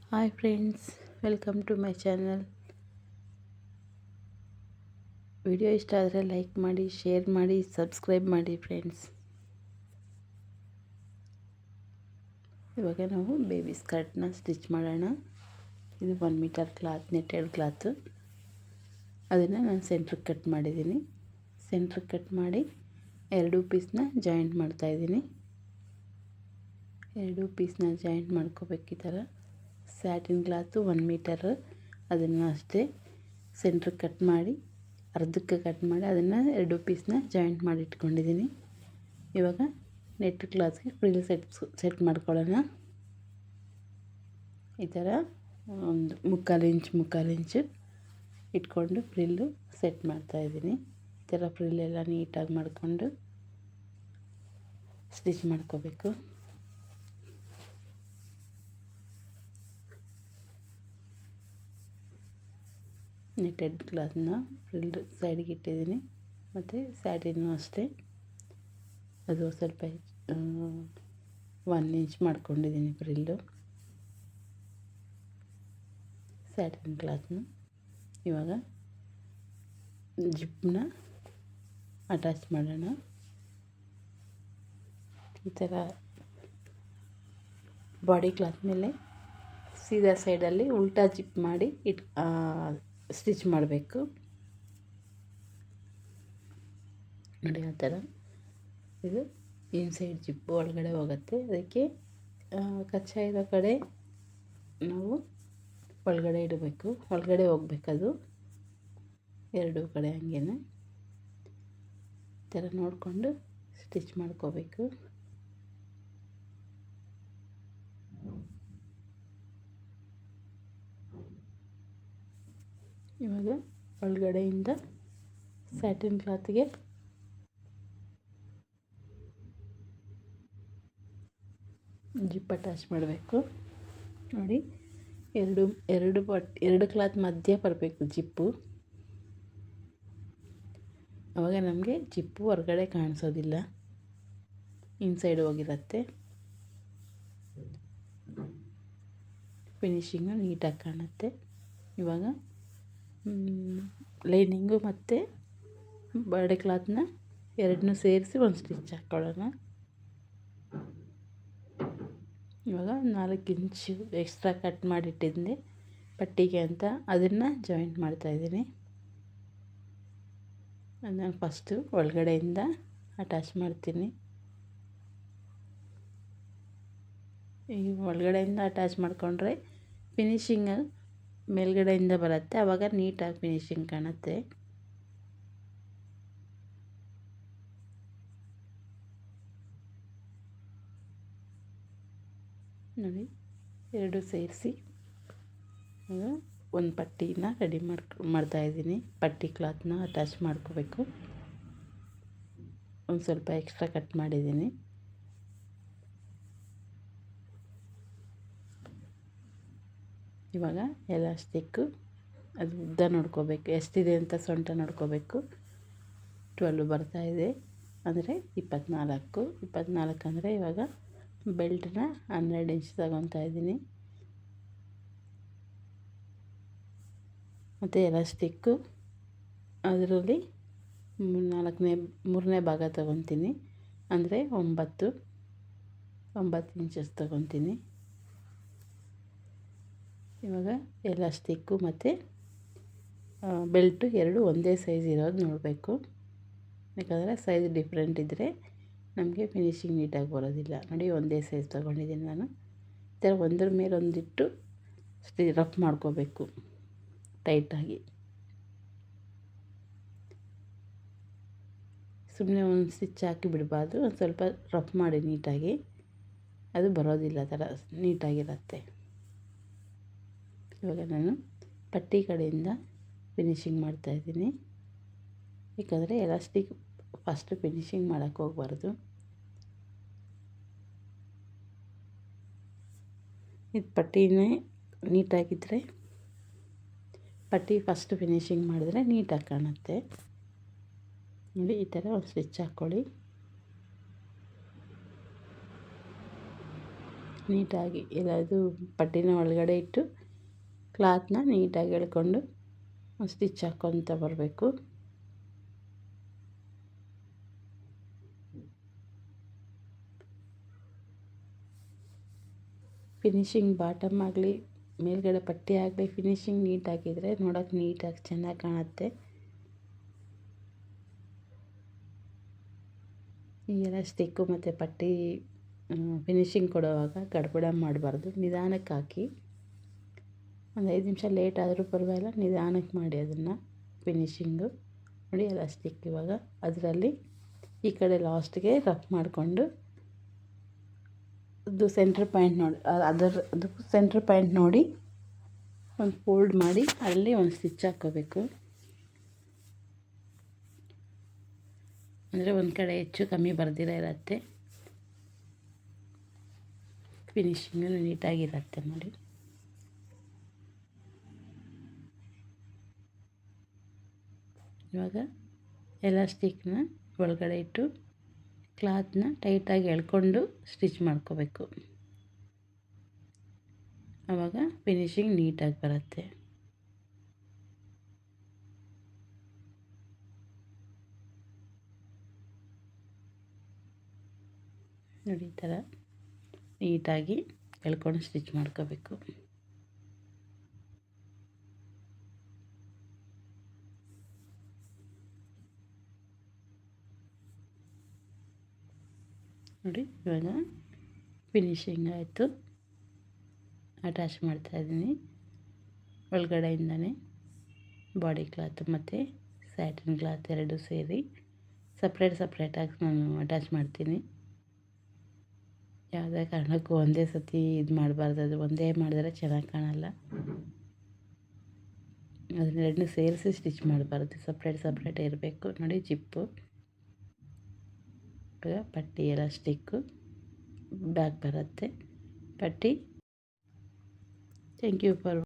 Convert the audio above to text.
Hi friends, welcome to my channel. Video ಇಷ್ಟ ಆದರೆ like ಮಾಡಿ, ಶೇರ್ ಮಾಡಿ, ಸಬ್ಸ್ಕ್ರೈಬ್ ಮಾಡಿ ಫ್ರೆಂಡ್ಸ್. ಇವಾಗ ನಾವು ಬೇಬಿ ಸ್ಕರ್ಟ್ನ ಸ್ಟಿಚ್ ಮಾಡೋಣ. ಇದು 1 ಮೀಟರ್ ಕ್ಲಾತ್, ನೆಟ್ಟೆಡ್ ಕ್ಲಾತು. ಅದನ್ನು ನಾನು ಸೆಂಟ್ರಿಗೆ ಕಟ್ ಮಾಡಿದ್ದೀನಿ. ಸೆಂಟ್ರಿಗೆ ಕಟ್ ಮಾಡಿ 2 ಪೀಸ್ನ ಜಾಯಿಂಟ್ ಮಾಡ್ತಾಯಿದ್ದೀನಿ. 2 ಪೀಸ್ನ ಜಾಯಿಂಟ್ ಮಾಡ್ಕೋಬೇಕು. ಈ ಥರ ಸ್ಯಾಟಿನ್ ಕ್ಲಾತು 1 ಮೀಟರ್, ಅದನ್ನು ಅಷ್ಟೇ ಸೆಂಟ್ರಿಗೆ ಕಟ್ ಮಾಡಿ ಅರ್ಧಕ್ಕೆ ಕಟ್ ಮಾಡಿ ಅದನ್ನು 2 ಪೀಸ್ನ ಜಾಯಿಂಟ್ ಮಾಡಿ ಇಟ್ಕೊಂಡಿದ್ದೀನಿ. ಇವಾಗ ನೆಟ್ ಕ್ಲಾತ್ಗೆ ಫ್ರಿಲ್ ಸೆಟ್ ಮಾಡ್ಕೊಳ್ಳೋಣ. ಈ ಥರ ಒಂದು ಮುಕ್ಕಾಲು ಇಂಚು ಇಟ್ಕೊಂಡು ಫ್ರಿಲ್ಲು ಸೆಟ್ ಮಾಡ್ತಾಯಿದ್ದೀನಿ. ಈ ಥರ ಫ್ರಿಲ್ಲೆಲ್ಲ ನೀಟಾಗಿ ಮಾಡಿಕೊಂಡು ಸ್ಟಿಚ್ ಮಾಡ್ಕೋಬೇಕು. ನೆಟ್ಟೆಡ್ ಕ್ಲಾತ್ನ ಫ್ರಿಲ್ ಸೈಡ್ಗೆ ಇಟ್ಟಿದ್ದೀನಿ. ಮತ್ತು ಸ್ಯಾಟಿನ್ನು ಅಷ್ಟೇ, ಅದು ಸ್ವಲ್ಪ 1 ಇಂಚ್ ಮಾಡ್ಕೊಂಡಿದ್ದೀನಿ ಫ್ರಿಲ್ಲು ಸ್ಯಾಟಿನ್ ಕ್ಲಾತ್ನ. ಇವಾಗ ಜಿಪ್ಪನ್ನ ಅಟ್ಯಾಚ್ ಮಾಡೋಣ. ಈ ಥರ ಬಾಡಿ ಕ್ಲಾತ್ ಮೇಲೆ ಸೀದಾ ಸೈಡಲ್ಲಿ ಉಲ್ಟಾ ಜಿಪ್ ಮಾಡಿ ಸ್ಟಿಚ್ ಮಾಡಬೇಕು. ನೋಡಿ, ಆ ಥರ ಇದು ಇನ್ಸೈಡ್ ಜಿಪ್ಪು ಒಳಗಡೆ ಹೋಗುತ್ತೆ. ಅದಕ್ಕೆ ಕಚ್ಚಾ ಇರೋ ಕಡೆ ನಾವು ಒಳಗಡೆ ಇಡಬೇಕು, ಒಳಗಡೆ ಹೋಗ್ಬೇಕದು 2 ಕಡೆ ಹಂಗೇನೆ. ಈ ಥರ ನೋಡಿಕೊಂಡು ಸ್ಟಿಚ್ ಮಾಡ್ಕೋಬೇಕು. ಇವಾಗ ಒಳಗಡೆಯಿಂದ ಸ್ಯಾಟಿನ್ ಕ್ಲಾತ್ಗೆ ಜಿಪ್ ಅಟ್ಯಾಚ್ ಮಾಡಬೇಕು. ನೋಡಿ, ಎರಡು ಕ್ಲಾತ್ ಮಧ್ಯೆ ಬರಬೇಕು ಜಿಪ್ಪು. ಆವಾಗ ನಮಗೆ ಜಿಪ್ಪು ಹೊರಗಡೆ ಕಾಣಿಸೋದಿಲ್ಲ, ಇನ್ಸೈಡ್ ಹೋಗಿರುತ್ತೆ. ಫಿನಿಶಿಂಗು ನೀಟಾಗಿ ಕಾಣುತ್ತೆ. ಇವಾಗ ಲೈನಿಂಗು ಮತ್ತು ಬಾಡಿ ಕ್ಲಾತ್ನ ಎರಡನ್ನೂ ಸೇರಿಸಿ ಒಂದು ಸ್ಟಿಚ್ ಹಾಕ್ಕೊಳ್ಳೋಣ. ಇವಾಗ 4 ಇಂಚು ಎಕ್ಸ್ಟ್ರಾ ಕಟ್ ಮಾಡಿಟ್ಟಿದ್ದೆ ಪಟ್ಟಿಗೆ ಅಂತ, ಅದನ್ನು ಜಾಯಿಂಟ್ ಮಾಡ್ತಾಯಿದ್ದೀನಿ. ಅದನ್ನು ಫಸ್ಟು ಒಳಗಡೆಯಿಂದ ಅಟ್ಯಾಚ್ ಮಾಡ್ತೀನಿ. ಈ ಒಳಗಡೆಯಿಂದ ಅಟ್ಯಾಚ್ ಮಾಡಿಕೊಂಡ್ರೆ ಫಿನಿಶಿಂಗ್ ಮೇಲ್ಗಡೆಯಿಂದ ಬರುತ್ತೆ, ಆವಾಗ ನೀಟಾಗಿ ಫಿನಿಶಿಂಗ್ ಕಾಣುತ್ತೆ. ನೋಡಿ, 2 ಸೇರಿಸಿ ಒಂದು ಪಟ್ಟಿನ ರೆಡಿ ಮಾಡ್ತಾಯಿದ್ದೀನಿ. ಪಟ್ಟಿ ಕ್ಲಾತ್ನ ಅಟ್ಯಾಚ್ ಮಾಡ್ಕೋಬೇಕು. ಒಂದು ಸ್ವಲ್ಪ ಎಕ್ಸ್ಟ್ರಾ ಕಟ್ ಮಾಡಿದ್ದೀನಿ. ಇವಾಗ ಎಲಾಸ್ಟಿಕ್ಕು ಅದು ಉದ್ದ ನೋಡ್ಕೋಬೇಕು, ಎಷ್ಟಿದೆ ಅಂತ ಸೊಂಟ ನೋಡ್ಕೋಬೇಕು. 12 ಬರ್ತಾಯಿದೆ ಅಂದರೆ 24 ಅಂದರೆ ಇವಾಗ ಬೆಲ್ಟನ್ನ 12 ಇಂಚ್ ತಗೊತಾ ಇದ್ದೀನಿ. ಮತ್ತು ಎಲಾಸ್ಟಿಕ್ಕು ಅದರಲ್ಲಿ 3ನೇ ಭಾಗ ತಗೊತೀನಿ, ಅಂದರೆ 9 ಇಂಚಸ್ ತಗೊತೀನಿ. ಇವಾಗ ಎಲಾಸ್ಟಿಕ್ಕು ಮತ್ತು ಬೆಲ್ಟು 2 ಒಂದೇ ಸೈಜ್ ಇರೋದು ನೋಡಬೇಕು. ಯಾಕಂದರೆ ಸೈಜ್ ಡಿಫ್ರೆಂಟ್ ಇದ್ದರೆ ನಮಗೆ ಫಿನಿಶಿಂಗ್ ನೀಟಾಗಿ ಬರೋದಿಲ್ಲ. ನೋಡಿ, ಒಂದೇ ಸೈಜ್ ತೊಗೊಂಡಿದ್ದೀನಿ ನಾನು. ಈ ಥರ ಒಂದ್ರ ಮೇಲೆ ಒಂದಿಟ್ಟು ರಫ್ ಮಾಡ್ಕೋಬೇಕು ಟೈಟಾಗಿ. ಸುಮ್ಮನೆ ಒಂದು ಸ್ಟಿಚ್ ಹಾಕಿ ಬಿಡಬಾರ್ದು, ಒಂದು ಸ್ವಲ್ಪ ರಫ್ ಮಾಡಿ ನೀಟಾಗಿ, ಅದು ಬರೋದಿಲ್ಲ, ಥರ ನೀಟಾಗಿರುತ್ತೆ. ಇವಾಗ ನಾನು ಪಟ್ಟಿ ಕಡೆಯಿಂದ ಫಿನಿಶಿಂಗ್ ಮಾಡ್ತಾಯಿದ್ದೀನಿ. ಯಾಕಂದರೆ ಎಲಾಸ್ಟಿಕ್ ಫಸ್ಟು ಫಿನಿಶಿಂಗ್ ಮಾಡೋಕ್ಕೆ ಹೋಗಬಾರ್ದು. ಇದು ಪಟ್ಟಿನೇ ನೀಟಾಗಿದ್ದರೆ, ಪಟ್ಟಿ ಫಸ್ಟು ಫಿನಿಶಿಂಗ್ ಮಾಡಿದ್ರೆ ನೀಟಾಗಿ ಕಾಣುತ್ತೆ. ನೋಡಿ, ಈ ಥರ ಒಂದು ಸ್ಟಿಚ್ ಹಾಕ್ಕೊಳ್ಳಿ. ನೀಟಾಗಿ ಎಲ್ಲ ಇದು ಪಟ್ಟಿನ ಒಳಗಡೆ ಇಟ್ಟು ಕ್ಲಾತ್ನ ನೀಟಾಗಿ ಎಳ್ಕೊಂಡು ಸ್ಟಿಚ್ ಹಾಕ್ಕೊತ ಬರಬೇಕು. ಫಿನಿಶಿಂಗ್ ಬಾಟಮ್ ಆಗಲಿ ಮೇಲ್ಗಡೆ ಪಟ್ಟಿ ಆಗಲಿ ಫಿನಿಶಿಂಗ್ ನೀಟಾಗಿದ್ದರೆ ನೋಡೋಕೆ ನೀಟಾಗಿ ಚೆನ್ನಾಗಿ ಕಾಣುತ್ತೆ. ಈ ಎಲಾಸ್ಟಿಕ್ಕು ಮತ್ತು ಪಟ್ಟಿ ಫಿನಿಶಿಂಗ್ ಕೊಡುವಾಗ ಗಡ್ಬಡ ಮಾಡಬಾರ್ದು. ನಿಧಾನಕ್ಕೆ ಹಾಕಿ, ಒಂದು 5 ನಿಮಿಷ ಲೇಟ್ ಆದರೂ ಪರವಾಗಿಲ್ಲ, ನಿಧಾನಕ್ಕೆ ಮಾಡಿ ಅದನ್ನು ಫಿನಿಶಿಂಗು. ನೋಡಿ ಎಲಾಸ್ಟಿಕ್ ಇವಾಗ ಅದರಲ್ಲಿ ಈ ಕಡೆ ಲಾಸ್ಟ್ಗೆ ರಫ್ ಮಾಡಿಕೊಂಡು ಅದು ಸೆಂಟ್ರ್ ಪಾಯಿಂಟ್ ನೋಡಿ ಅದು ಸೆಂಟ್ರ್ ಪಾಯಿಂಟ್ ನೋಡಿ ಒಂದು ಫೋಲ್ಡ್ ಮಾಡಿ ಅಲ್ಲಿ ಒಂದು ಸ್ಟಿಚ್ ಹಾಕ್ಕೋಬೇಕು. ಅಂದರೆ ಒಂದು ಕಡೆ ಹೆಚ್ಚು ಕಮ್ಮಿ ಬರ್ದಿರ ಇರುತ್ತೆ, ಫಿನಿಶಿಂಗು ನೀಟಾಗಿರುತ್ತೆ ನೋಡಿ. ಇವಾಗ ಎಲಾಸ್ಟಿಕ್ನ ಒಳಗಡೆ ಇಟ್ಟು ಕ್ಲಾತ್ನ ಟೈಟಾಗಿ ಎಳ್ಕೊಂಡು ಸ್ಟಿಚ್ ಮಾಡ್ಕೋಬೇಕು. ಆವಾಗ ಫಿನಿಶಿಂಗ್ ನೀಟಾಗಿ ಬರುತ್ತೆ. ನೋಡಿ ಈ ಥರ ನೀಟಾಗಿ ಎಳ್ಕೊಂಡು ಸ್ಟಿಚ್ ಮಾಡ್ಕೋಬೇಕು. ನೋಡಿ ಇವಾಗ ಫಿನಿಶಿಂಗ್ ಆಯಿತು. ಅಟ್ಯಾಚ್ ಮಾಡ್ತಾಯಿದ್ದೀನಿ ಒಳಗಡೆಯಿಂದನೇ ಬಾಡಿ ಕ್ಲಾತ್ ಮತ್ತು ಸ್ಯಾಟಿನ್ ಕ್ಲಾತ್ ಎರಡು ಸೇರಿ ಸಪ್ರೇಟಾಗಿ ನಾನು ಅಟ್ಯಾಚ್ ಮಾಡ್ತೀನಿ. ಯಾವುದೇ ಕಾರಣಕ್ಕೂ ಒಂದೇ ಸತಿ ಇದು ಮಾಡಬಾರ್ದು, ಅದು ಒಂದೇ ಮಾಡಿದ್ರೆ ಚೆನ್ನಾಗಿ ಕಾಣಲ್ಲ. ಅದನ್ನೆರಡನ್ನೂ ಸೇರಿಸಿ ಸ್ಟಿಚ್ ಮಾಡಬಾರ್ದು, ಸಪ್ರೇಟ್ ಇರಬೇಕು. ನೋಡಿ ಜಿಪ್ಪು, ಪಟ್ಟಿ ಎಲಾಸ್ಟಿಕ್ಕು ಬ್ಯಾಕ್ ಬರುತ್ತೆ ಪಟ್ಟಿ. Thank you for